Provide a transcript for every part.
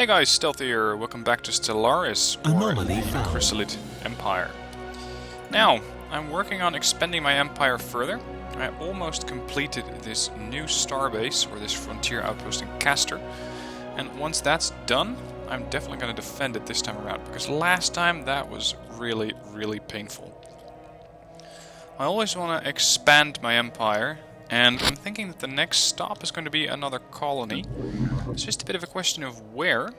Hey guys, Stealth here. Welcome back to Stellaris, or the Chryssalid Empire. Now, I'm working on expanding my empire further. I almost completed this new starbase, or this frontier outpost in Castor. And once that's done, I'm definitely going to defend it this time around, because last time that was really, really painful. I always want to expand my empire, and I'm thinking that the next stop is going to be another colony. It's just a bit of a question of where.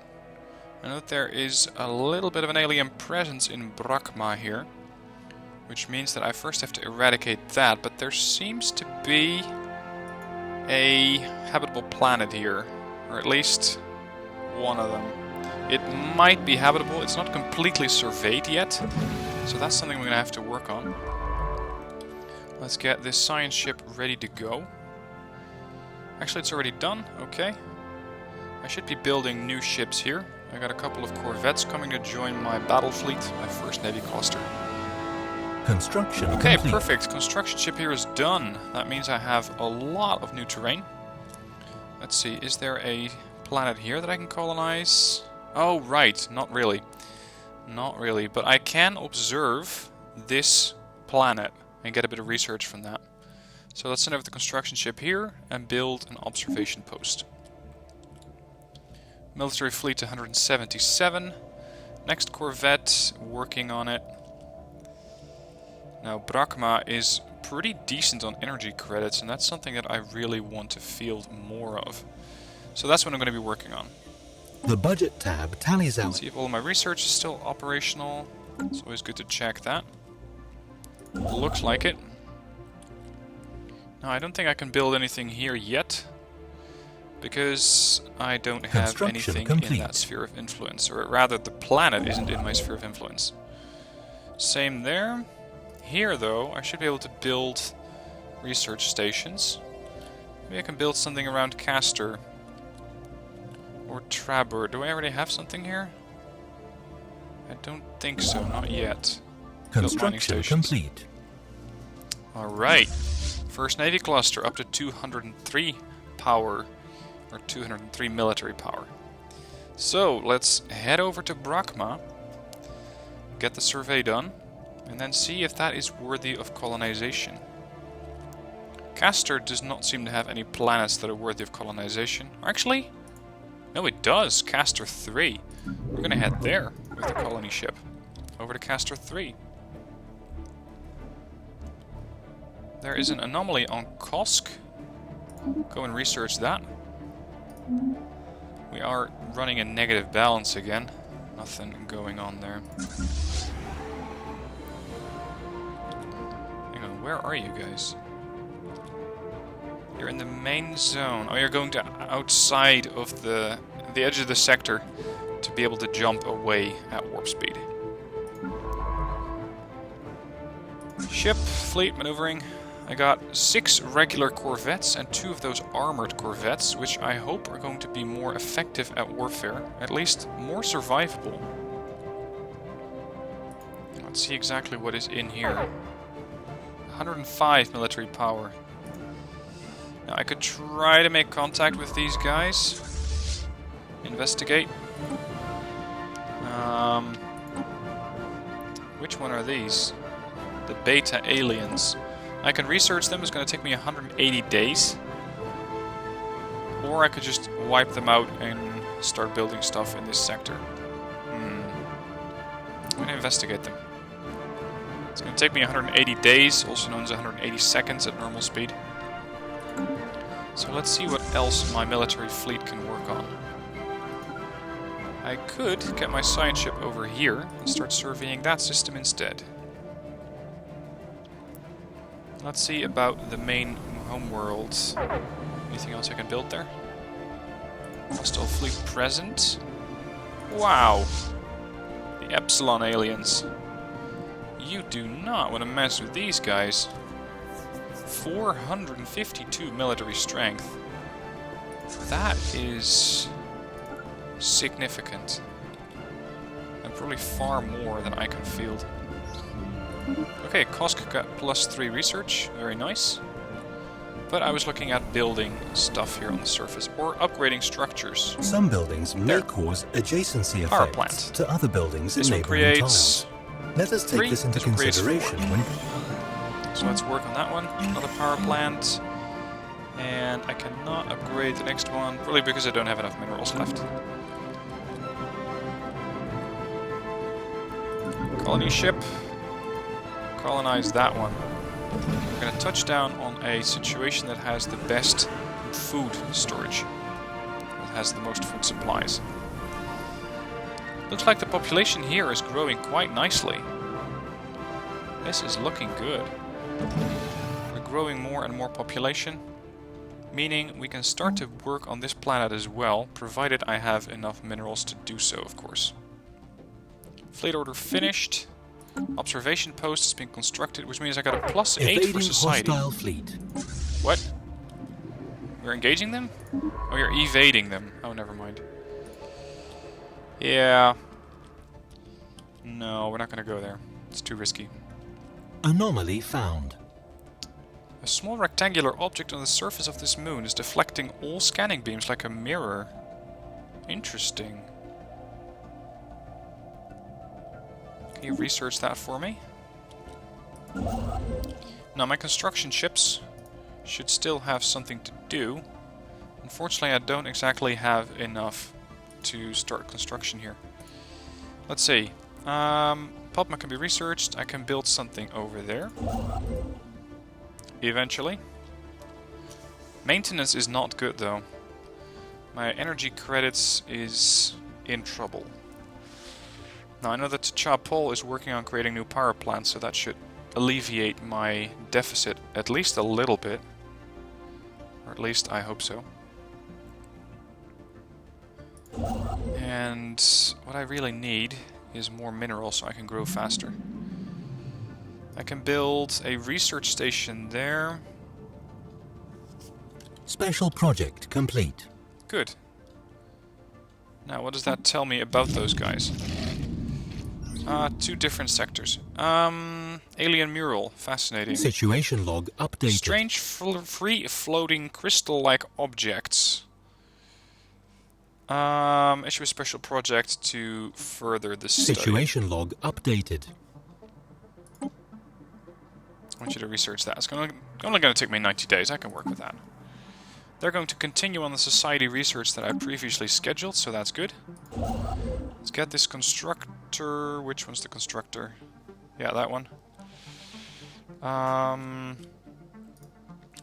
I know that there is a little bit of an alien presence in Brakma here, which means that I first have to eradicate that, but there seems to be a habitable planet here, or at least one of them. It might be habitable, it's not completely surveyed yet, so that's something we're going to have to work on. Let's get this science ship ready to go. Actually, it's already done, okay. I should be building new ships here. I got a couple of corvettes coming to join my battle fleet, my first navy cluster. Construction okay, complete. Perfect. Construction ship here is done. That means I have a lot of new terrain. Let's see, is there a planet here that I can colonize? Oh, right, not really. Not really, but I can observe this planet and get a bit of research from that. So let's send over the construction ship here and build an observation post. Military fleet 177. Next corvette, working on it. Now Brakma is pretty decent on energy credits, and that's something that I really want to field more of. So that's what I'm going to be working on. The budget tab tallies out. Let's see if all of my research is still operational. It's always good to check that. Looks like it. Now I don't think I can build anything here yet, because I don't have anything in that sphere of influence, or rather the planet isn't in my sphere of influence. Same there. Here though, I should be able to build research stations. Maybe I can build something around Castor or Trabur. Do I already have something here? I don't think so, not yet. Construction complete. Alright. First Navy cluster up to 203 power, or 203 military power. So, let's head over to Brakma, get the survey done, and then see if that is worthy of colonization. Castor does not seem to have any planets that are worthy of colonization. Actually, no it does, Castor 3. We're gonna head there with the colony ship. Over to Castor 3. There is an anomaly on Kosk. Go and research that. We are running a negative balance again. Nothing going on there. Hang on, where are you guys? You're in the main zone. Oh, you're going to outside of the edge of the sector to be able to jump away at warp speed. Ship, fleet, maneuvering. I got 6 regular corvettes and 2 of those armored corvettes, which I hope are going to be more effective at warfare, at least more survivable. Let's see exactly what is in here. 105 military power. Now I could try to make contact with these guys. Investigate. Which one are these? The beta aliens. I can research them, it's going to take me 180 days. Or I could just wipe them out and start building stuff in this sector. I'm going to investigate them. It's going to take me 180 days, also known as 180 seconds at normal speed. So let's see what else my military fleet can work on. I could get my science ship over here and start surveying that system instead. Let's see about the main homeworld. Anything else I can build there? Hostile fleet present. Wow! The Epsilon aliens. You do not want to mess with these guys. 452 military strength. That is significant. And probably far more than I can field. Okay, Kosk got +3 research. Very nice. But I was looking at building stuff here on the surface, or upgrading structures. Some buildings may cause adjacency Power effects plant. to other buildings This in one neighboring creates tiles. Let us take 3, this into this one creates 4. consideration when... So let's work on that one. Another power plant. And I cannot upgrade the next one, probably because I don't have enough minerals left. Colony ship. Colonize that one. We're going to touch down on a situation that has the best food storage. That has the most food supplies. Looks like the population here is growing quite nicely. This is looking good. We're growing more and more population, meaning we can start to work on this planet as well, provided I have enough minerals to do so, of course. Fleet order finished. Observation post has been constructed, which means I got a +8 for society. Hostile fleet. What? We're engaging them? Oh, you're evading them. Oh, never mind. Yeah. No, we're not going to go there. It's too risky. Anomaly found. A small rectangular object on the surface of this moon is deflecting all scanning beams like a mirror. Interesting. Can you research that for me? Now, my construction ships should still have something to do. Unfortunately, I don't exactly have enough to start construction here. Let's see. Pulpma can be researched. I can build something over there. Eventually. Maintenance is not good, though. My energy credits is in trouble. Now, I know that Chapol is working on creating new power plants, so that should alleviate my deficit at least a little bit. Or at least I hope so. And what I really need is more minerals so I can grow faster. I can build a research station there. Special project complete. Good. Now, what does that tell me about those guys? 2 different sectors. Alien mural. Fascinating. Situation log updated. Strange free-floating crystal-like objects. Issue a special project to further the study. Situation log updated. I want you to research that. It's only going to take me 90 days. I can work with that. They're going to continue on the society research that I previously scheduled, so that's good. Let's get this constructor. Which one's the constructor? Yeah, that one. I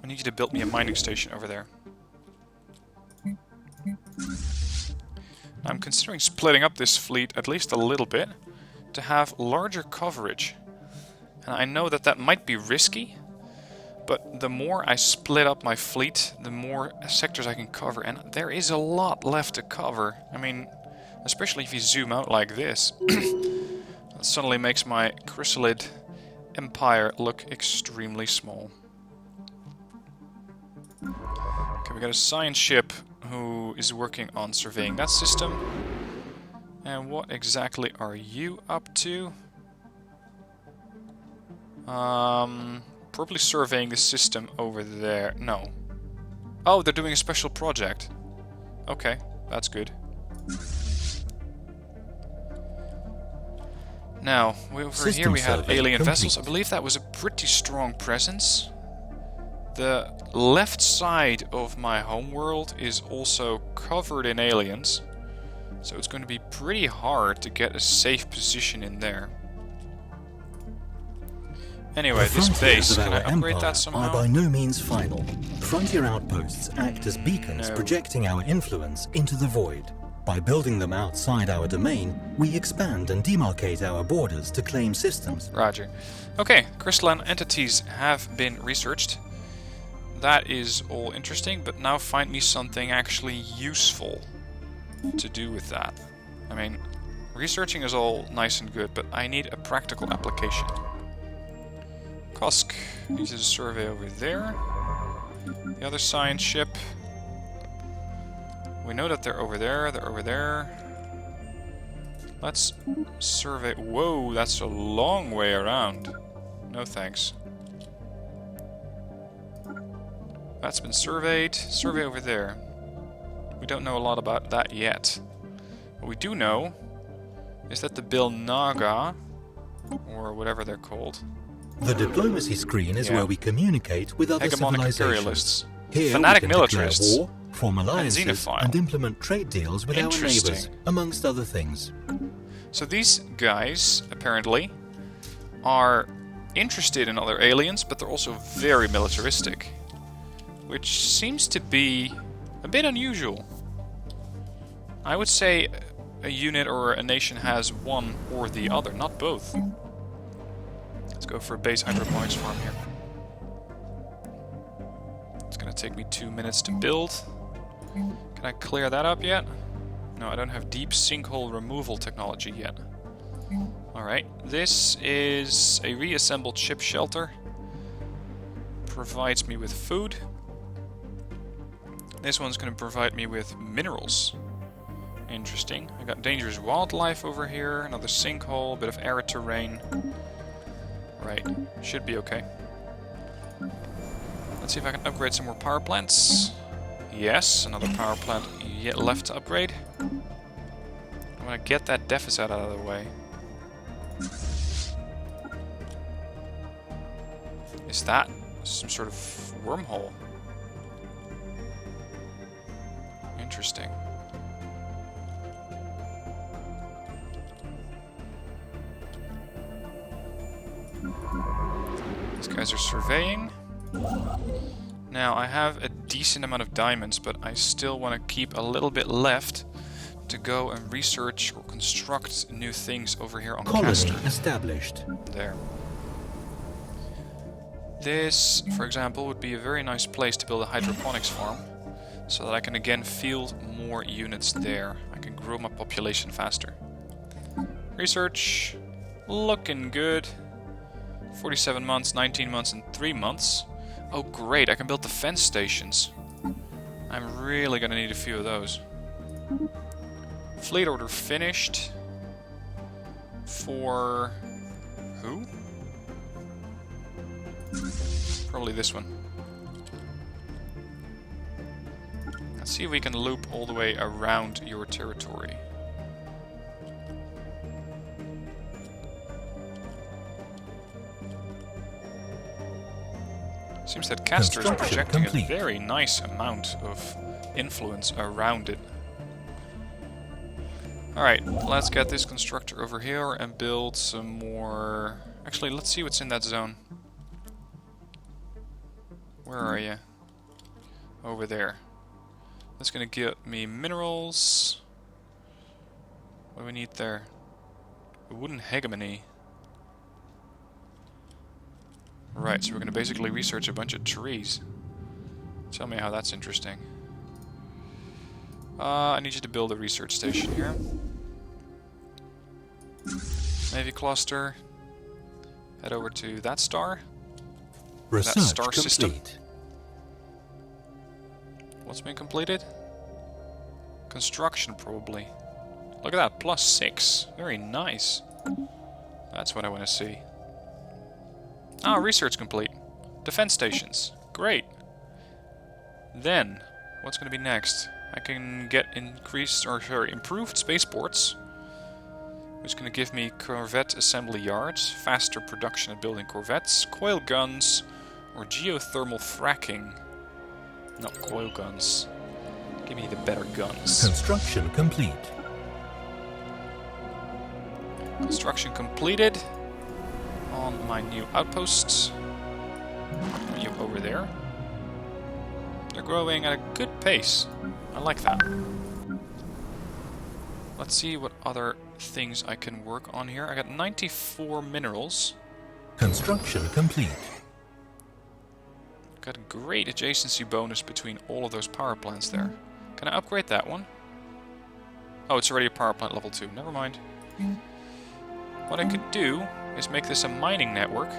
need you to build me a mining station over there. I'm considering splitting up this fleet at least a little bit to have larger coverage. And I know that that might be risky, but the more I split up my fleet, the more sectors I can cover. And there is a lot left to cover. I mean, especially if you zoom out like this. That suddenly makes my Chryssalid Empire look extremely small. Okay, we got a science ship who is working on surveying that system. And what exactly are you up to? Probably surveying the system over there. No. Oh, they're doing a special project. Okay, that's good. Now, over here we had alien vessels. I believe that was a pretty strong presence. The left side of my homeworld is also covered in aliens. So it's going to be pretty hard to get a safe position in there. Anyway, this base, can I upgrade that somehow? Are by no means final. Frontier outposts act as beacons projecting our influence into the void. By building them outside our domain, we expand and demarcate our borders to claim systems. Roger. Okay, crystalline entities have been researched. That is all interesting, but now find me something actually useful to do with that. I mean, researching is all nice and good, but I need a practical application. Kosk needs a survey over there. The other science ship. We know that they're over there, they're over there. Let's survey. Whoa, that's a long way around. No thanks. That's been surveyed. Survey over there. We don't know a lot about that yet. What we do know is that the Bilnaga, or whatever they're called. The diplomacy screen is where we communicate with other Hegemonic civilizations. imperialists. Here Fanatic we can militarists. declare war, form alliances, xenophile. and implement trade deals with our neighbors, amongst other things. So these guys, apparently, are interested in other aliens, but they're also very militaristic. Which seems to be a bit unusual. I would say a unit or a nation has one or the other, not both. Let's go for a base hydroponics farm here. It's gonna take me 2 minutes to build. Can I clear that up yet? No, I don't have deep sinkhole removal technology yet. Alright, this is a reassembled ship shelter. Provides me with food. This one's going to provide me with minerals. Interesting. I got dangerous wildlife over here, another sinkhole, a bit of arid terrain. Right, should be okay. Let's see if I can upgrade some more power plants. Yes, another power plant yet left to upgrade. I'm going to get that deficit out of the way. Is that some sort of wormhole? Interesting. These guys are surveying. Now, I have a decent amount of diamonds, but I still want to keep a little bit left to go and research or construct new things over here on Castor. Colony established. There. This, for example, would be a very nice place to build a hydroponics farm, so that I can again field more units there. I can grow my population faster. Research, looking good. 47 months, 19 months, and 3 months. Oh great, I can build defense stations. I'm really gonna need a few of those. Fleet order finished. For... who? Probably this one. Let's see if we can loop all the way around your territory. Seems that Castor is projecting a very nice amount of influence around it. Alright, let's get this constructor over here and build some more... Actually, let's see what's in that zone. Where are you? Over there. That's gonna get me minerals. What do we need there? A wooden hegemony. Right, so we're gonna basically research a bunch of trees. Tell me how that's interesting. I need you to build a research station here. Navy cluster. Head over to that star. Research that star complete. system. What's been completed? Construction, probably. Look at that, +6. Very nice. That's what I want to see. Ah, research complete. Defense stations. Great. Then, what's going to be next? I can get improved spaceports, which is going to give me corvette assembly yards, faster production at building corvettes, coil guns, or geothermal fracking. Not coil guns. Give me the better guns. Construction complete. Construction completed on my new outposts. You over there. They're growing at a good pace. I like that. Let's see what other things I can work on here. I got 94 minerals. Construction complete. Got a great adjacency bonus between all of those power plants there. Can I upgrade that one? Oh, it's already a power plant level 2. Never mind. What I could do is make this a mining network,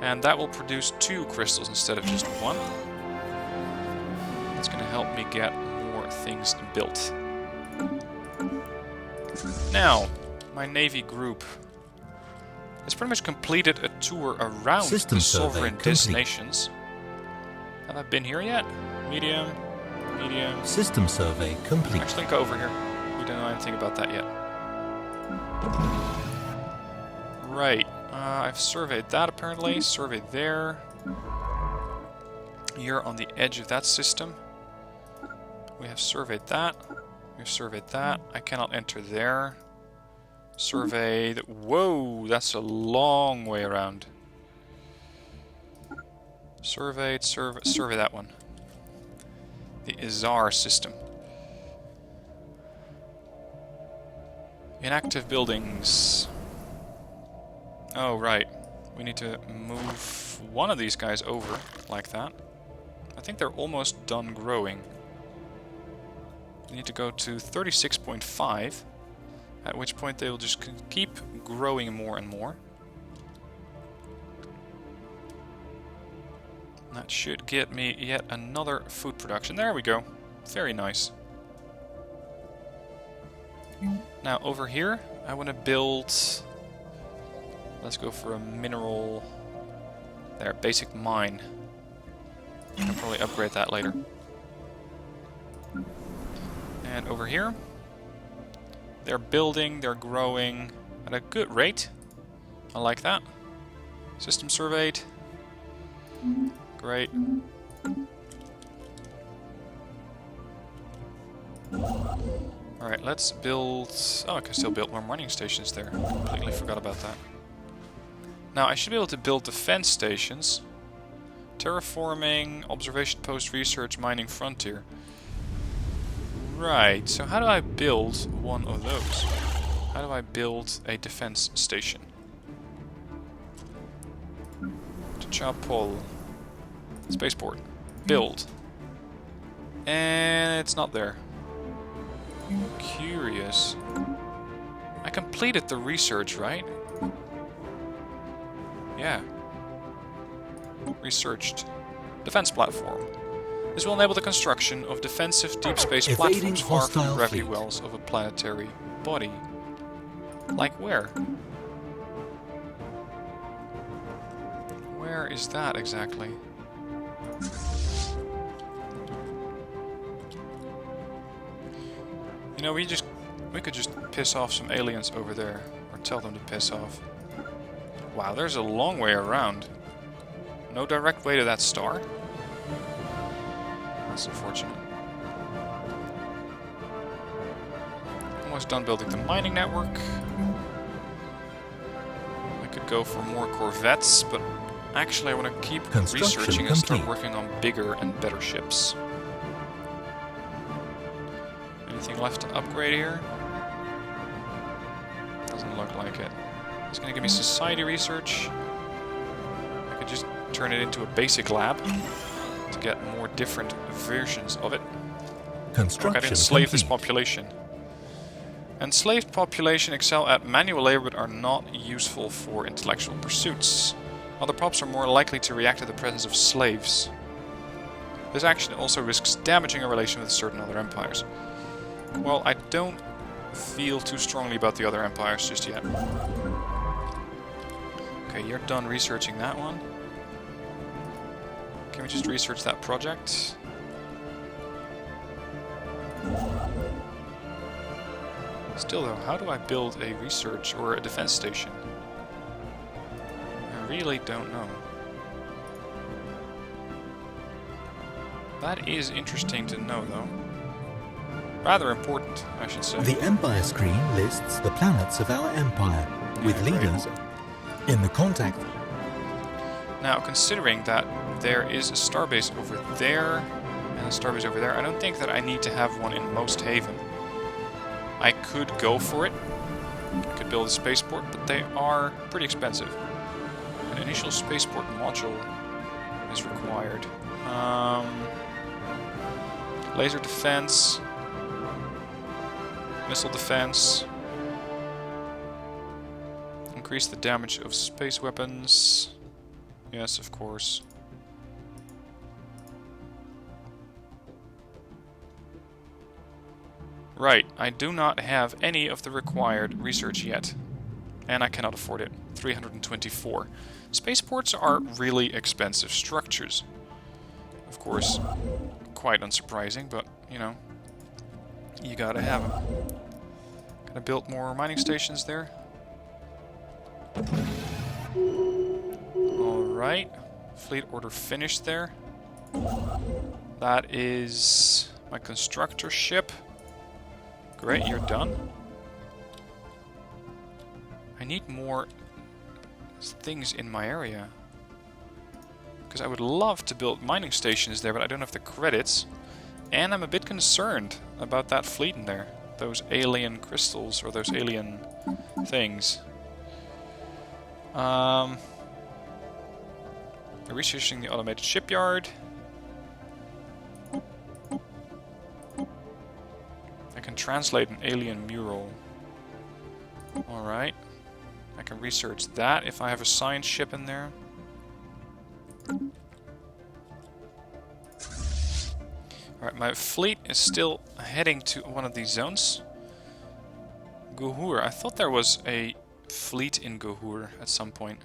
and that will produce 2 crystals instead of just 1. That's going to help me get more things built. Now, my Navy group has pretty much completed a tour around the sovereign nations. Have I been here yet? Medium, medium. System survey complete. Actually, go over here. We don't know anything about that yet. Right. I've surveyed that apparently. Surveyed there. You're on the edge of that system. We have surveyed that. We've surveyed that. I cannot enter there. Surveyed. Whoa, that's a long way around. Surveyed, survey that one. The Izar system. Inactive buildings. Oh, right. We need to move one of these guys over, like that. I think they're almost done growing. We need to go to 36.5, at which point they will just keep growing more and more. That should get me yet another food production. There we go. Very nice. Now over here, I want to build... Let's go for a mineral... There, basic mine. I'll probably upgrade that later. And over here, they're building, they're growing at a good rate. I like that. System surveyed. Great. Alright, let's build... Oh, I can still build more mining stations there. Completely forgot about that. Now, I should be able to build defense stations. Terraforming, observation post, research, mining frontier. Right, so how do I build one of those? How do I build a defense station? Chapel. Spaceport. Build. And it's not there. Curious. I completed the research, right? Yeah. Researched. Defense platform. This will enable the construction of defensive deep space platforms far from the gravity wells of a planetary body. Like where? Where is that exactly? You know, we could just piss off some aliens over there, or tell them to piss off. Wow, there's a long way around. No direct way to that star? That's unfortunate. Almost done building the mining network. I could go for more corvettes, but actually I want to keep researching and start working on bigger and better ships. Anything left to upgrade here? Doesn't look like it. It's going to give me society research. I could just turn it into a basic lab to get more different versions of it. Look, I didn't slave this population. Enslaved population excel at manual labor but are not useful for intellectual pursuits. Other pops are more likely to react to the presence of slaves. This action also risks damaging a relation with certain other empires. Well, I don't feel too strongly about the other empires just yet. Okay, you're done researching that one. Can we just research that project? Still though, how do I build a research or a defense station? I really don't know. That is interesting to know though. Rather important, I should say. The Empire screen lists the planets of our Empire, with leaders in the contact. Now, considering that there is a starbase over there and a starbase over there, I don't think that I need to have one in Most Haven. I could go for it. I could build a spaceport, but they are pretty expensive. An initial spaceport module is required. Laser defense. Missile defense. Increase the damage of space weapons. Yes, of course. Right, I do not have any of the required research yet. And I cannot afford it. 324. Spaceports are really expensive structures. Of course, quite unsurprising, but, you know, you gotta have them. Gonna build more mining stations there. Alright. Fleet order finished there. That is my constructor ship. Great, you're done. I need more things in my area. Because I would love to build mining stations there, but I don't have the credits. And I'm a bit concerned about that fleet in there. Those alien crystals, or those alien things. Researching the automated shipyard. I can translate an alien mural. Alright. I can research that if I have a science ship in there. Alright, my fleet is still heading to one of these zones. Gohur. I thought there was a fleet in Gohur at some point.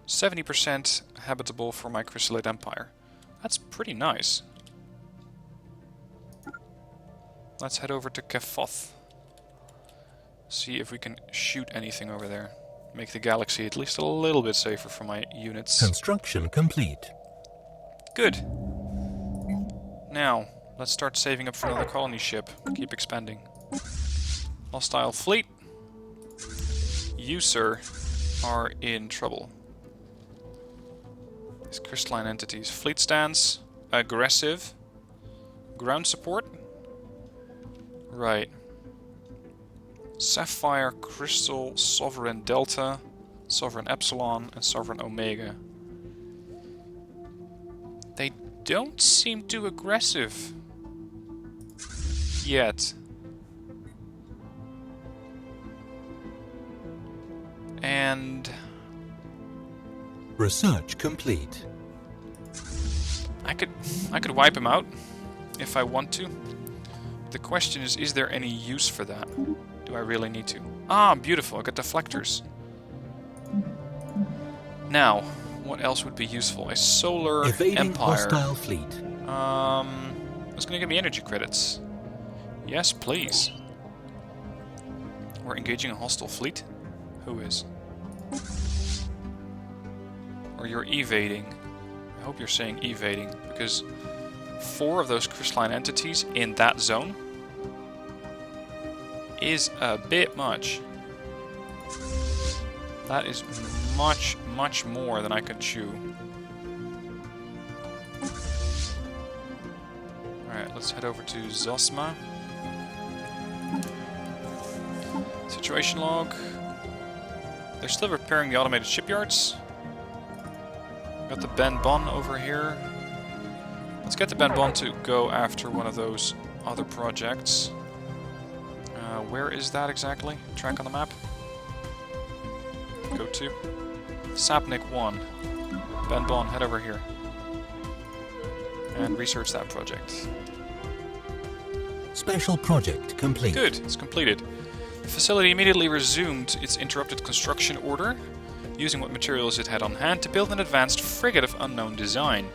70% habitable for my Chryssalid Empire. That's pretty nice. Let's head over to Kefoth. See if we can shoot anything over there. Make the galaxy at least a little bit safer for my units. Construction complete. Good. Now, let's start saving up for another colony ship. Keep expanding. Hostile fleet. You, sir, are in trouble. These crystalline entities. Fleet stance. Aggressive. Ground support. Right. Sapphire, Crystal, Sovereign Delta, Sovereign Epsilon, and Sovereign Omega. They don't seem too aggressive. Yet. And... Research complete. I could wipe him out if I want to. The question is there any use for that? Do I really need to? Ah, beautiful. I got deflectors. Now, what else would be useful? A solar Evading empire. hostile fleet. It's gonna give me energy credits. Yes, please. We're engaging a hostile fleet? Who is? Or you're evading. I hope you're saying evading, because 4 of those crystalline entities in that zone is a bit much. That is much, much more than I can chew. Alright, let's head over to Zosma. Situation log. They're still repairing the automated shipyards. Got the Ben Bon over here. Let's get the Ben Bon to go after one of those other projects. Where is that exactly? Track on the map? Go to. Sapnik 1. Ben Bon, head over here. And research that project. Special project complete. Good, it's completed. The facility immediately resumed its interrupted construction order, using what materials it had on hand to build an advanced frigate of unknown design.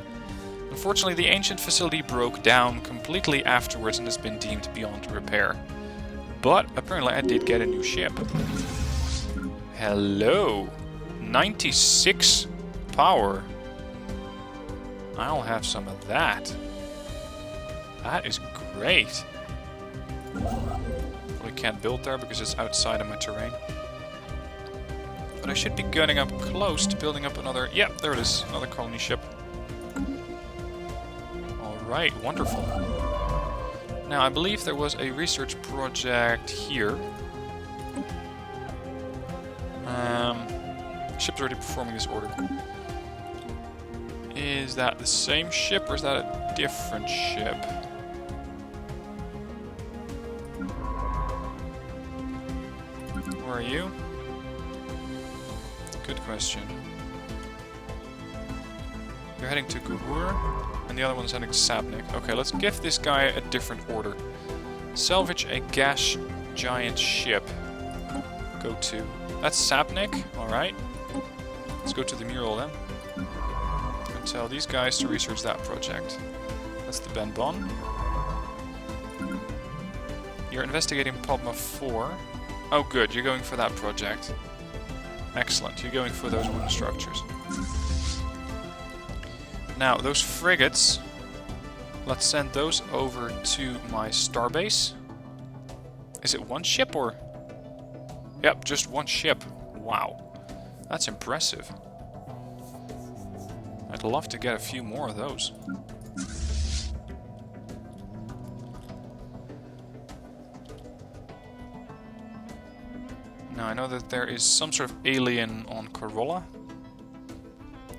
Unfortunately, the ancient facility broke down completely afterwards and has been deemed beyond repair. But apparently I did get a new ship. Hello! 96 power. I'll have some of that. That is great. Probably can't build there because it's outside of my terrain. But I should be getting up close to building up another... Yep, there it is. Another colony ship. Alright, wonderful. Now, I believe there was a research project here. Ship's already performing this order. Is that the same ship or is that a different ship? Where are you? Good question. You're heading to Gohur, and the other one's heading to Sapnik. Okay, let's give this guy a different order. Salvage a gas giant ship. Go to. That's Sapnik, alright. Let's go to the mural then. tell these guys to research that project. That's the Ben Bon. You're investigating Podma 4. Oh good, you're going for that project. Excellent, you're going for those wooden structures. Now, those frigates, let's send those over to my starbase. Is it one ship or... Yep, just one ship. Wow, that's impressive. I'd love to get a few more of those. Now I know that there is some sort of alien on Corolla.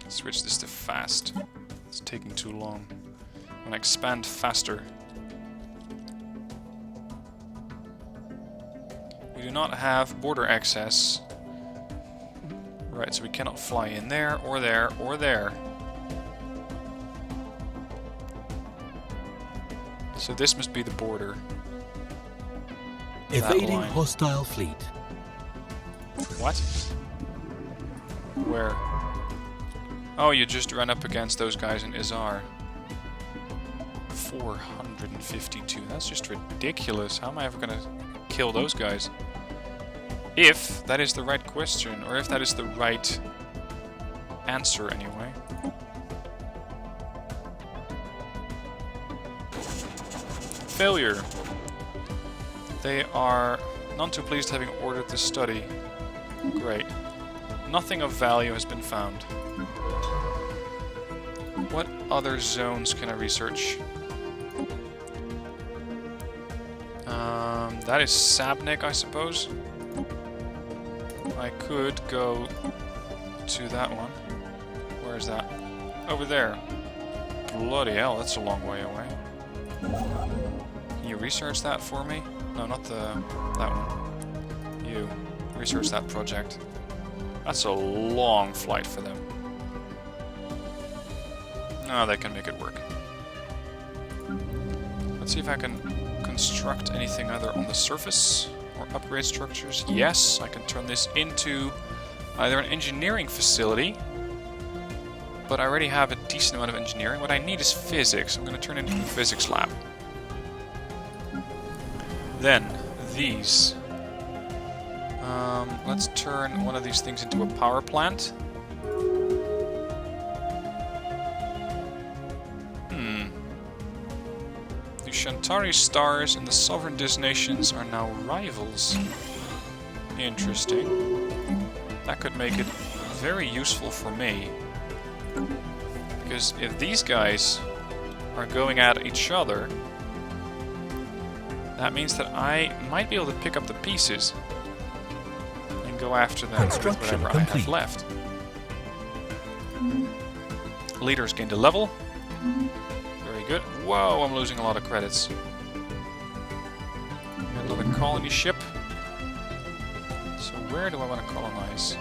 Switch this to fast. It's taking too long. I'm gonna expand faster. We do not have border access. Right, so we cannot fly in there, or there, or there. So this must be the border. Evading hostile fleet. What? Where? Oh, you just ran up against those guys in Izar. 452. That's just ridiculous. How am I ever gonna kill those guys? If that is the right question, or if that is the right answer anyway. Failure. They are none too pleased having ordered this study. Great. Nothing of value has been found. What other zones can I research? That is Sabnik, I suppose. I could go to that one. Where is that? Over there. Bloody hell, that's a long way away. Can you research that for me? No, not that one. You. Research that project. That's a long flight for them. No, they can make it work. Let's see if I can construct anything either on the surface or upgrade structures. Yes, I can turn this into either an engineering facility, but I already have a decent amount of engineering. What I need is physics. I'm going to turn it into a physics lab. Then, these. Let's turn one of these things into a power plant. The Shantari stars and the sovereign nations are now rivals. Interesting. That could make it very useful for me. Because if these guys are going at each other, that means that I might be able to pick up the pieces and go after them with whatever I have left. Leaders gained a level. Very good. Whoa, I'm losing a lot of credits. Another colony ship. So where do I want to colonize?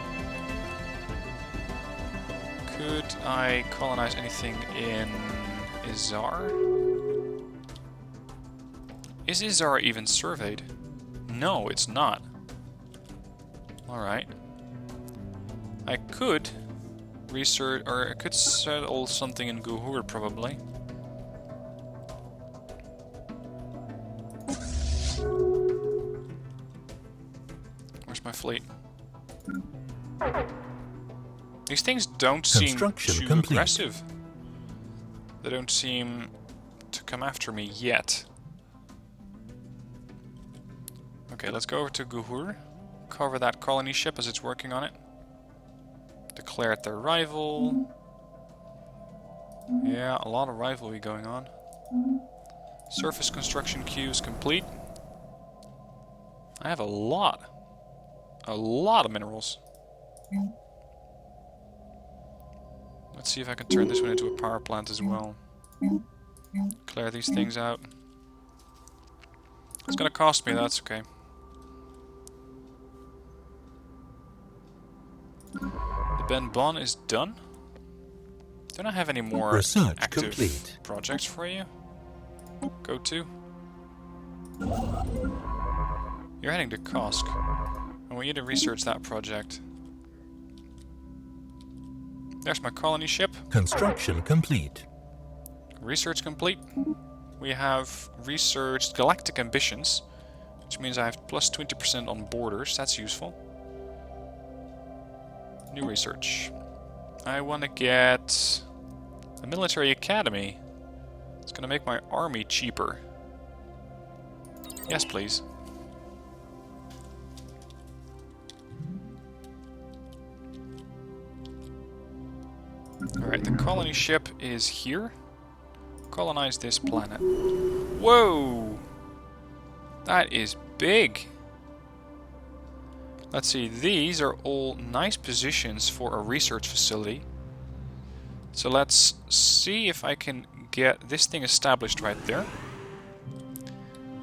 Could I colonize anything in Izar? Is Izar even surveyed? No, it's not. Alright. I could research, or I could settle something in Guhur probably. Where's my fleet? These things don't seem too aggressive. They don't seem to come after me yet. Okay, let's go over to Guhur. Cover that colony ship as it's working on it. Declare it their rival. Yeah, a lot of rivalry going on. Surface construction queue is complete. I have a lot of minerals. Let's see if I can turn this one into a power plant as well. Clear these things out. It's gonna cost me, that's okay. The Ben Bon is done. Don't I have any more active projects for you? Go to. You're heading to Kosk. I want you to research that project. There's my colony ship. Construction complete. Research complete. We have researched galactic ambitions, which means I have plus 20% on borders. That's useful. New research. I want to get a military academy. It's going to make my army cheaper. Yes, please. Alright, the colony ship is here. Colonize this planet. Whoa! That is big. Let's see, these are all nice positions for a research facility. So let's see if I can get this thing established right there.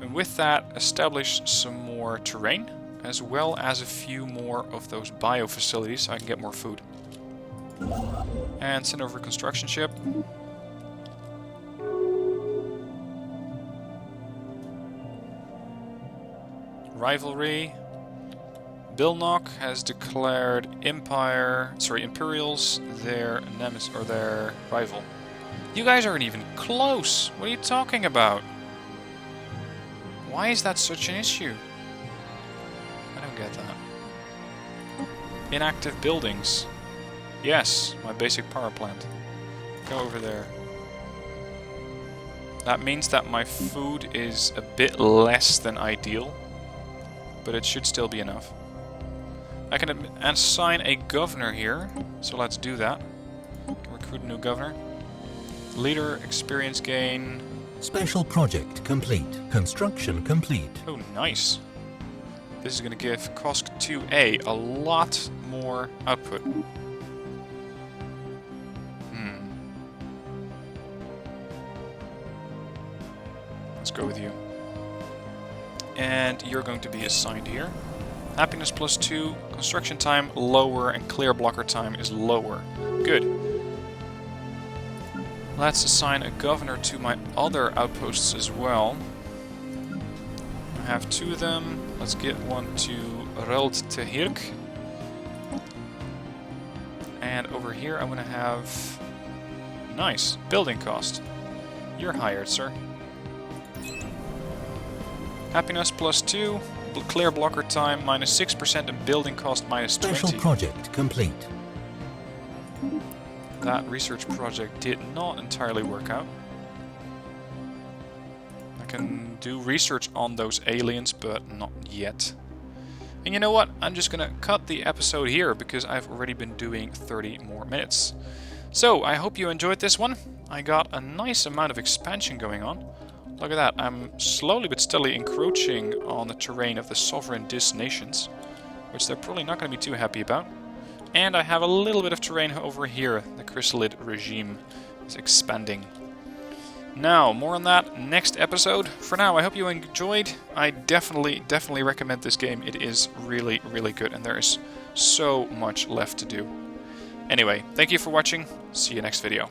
And with that, establish some more terrain, as well as a few more of those bio facilities so I can get more food. And send over a construction ship. Rivalry. Bilnock has declared Imperials their nemesis or their rival. You guys aren't even close. What are you talking about? Why is that such an issue? I don't get that. Inactive buildings. Yes, my basic power plant. Go over there. That means that my food is a bit less than ideal, but it should still be enough. I can assign a governor here, so let's do that. Recruit a new governor. Leader, experience gain. Special project complete. Construction complete. Oh, nice. This is going to give COSC 2A a lot more output. Let's go with you. And you're going to be assigned here. Happiness plus 2, construction time lower, and clear blocker time is lower. Good. Let's assign a governor to my other outposts as well. I have 2 of them. Let's get one to Reld Tehirk. And over here I'm going to have... Nice. Building cost. You're hired, sir. Happiness plus 2. Clear blocker time minus 6% and building cost minus 20. Special project complete. That research project did not entirely work out. I can do research on those aliens, but not yet. And you know what? I'm just gonna cut the episode here because I've already been doing 30 more minutes. So, I hope you enjoyed this one. I got a nice amount of expansion going on. Look at that, I'm slowly but steadily encroaching on the terrain of the sovereign Dis nations, which they're probably not going to be too happy about. And I have a little bit of terrain over here. The Chryssalid regime is expanding. Now, more on that next episode. For now, I hope you enjoyed. I definitely recommend this game. It is really, really good, and there is so much left to do. Anyway, thank you for watching. See you next video.